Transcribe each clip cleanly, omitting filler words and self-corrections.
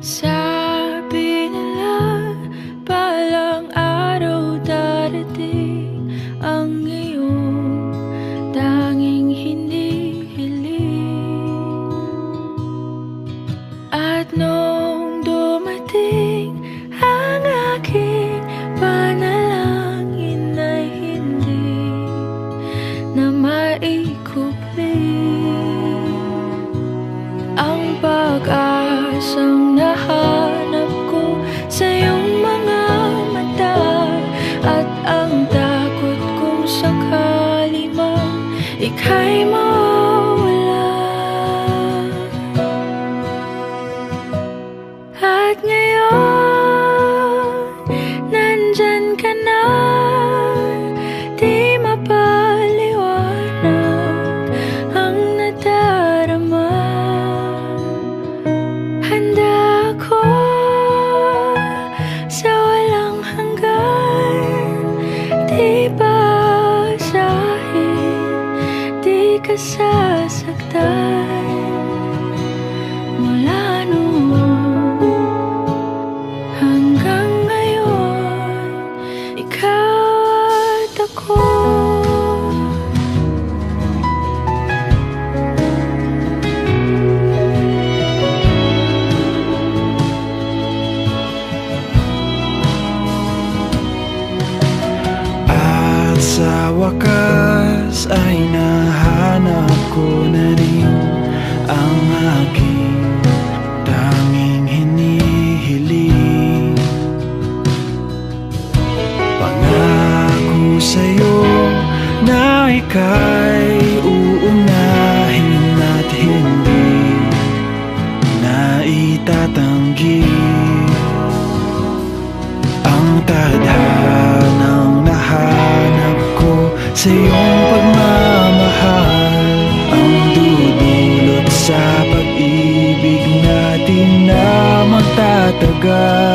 Sabi nila, balang araw darating ang iyong tanging hinihiling. At nung dumating ang aking panalangin ay hindi na maikupli ang pag-asang nahanap ko sa iyong mga mata, at ang takot kung sakali man ika'y mawala. At ngayon, nandyan ka na, di mapaliwanag ang nadarama. Handa ako sa walang hanggan, di basahin, di ka sasaktan. Mula noon hanggang ngayon, ikaw at ako. Sa wakas ay nahanap ko na rin ang aking tanging hinihiling. Pangako sa'yo na ika'y uunahin at hindi na itatanggi ang tadhanang nahanap sa iyong pagmamahal, ang dudulot sa pag-ibig natin na magtatagal.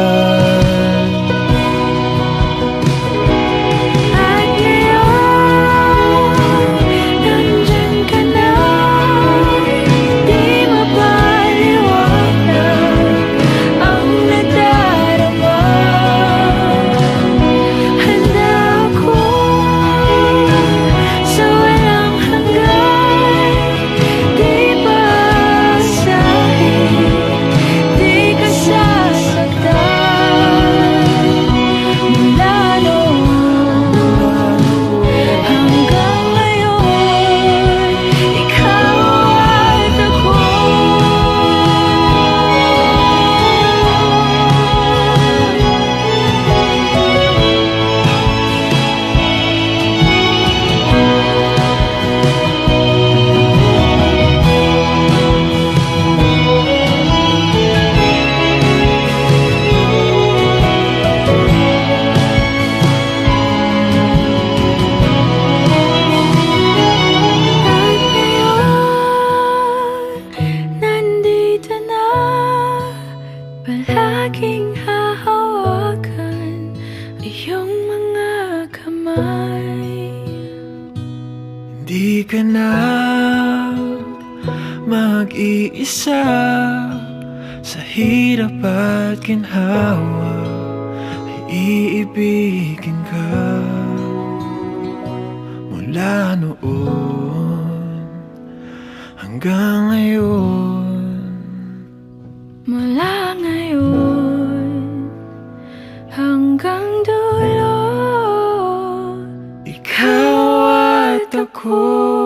Palaging hahawakan iyong mga kamay. Hindi ka na mag-iisa sa hirap at ginhawa, ay iibigin ka. Mula noon hanggang ngayon, mula ngayon hanggang dulo, ikaw at ako.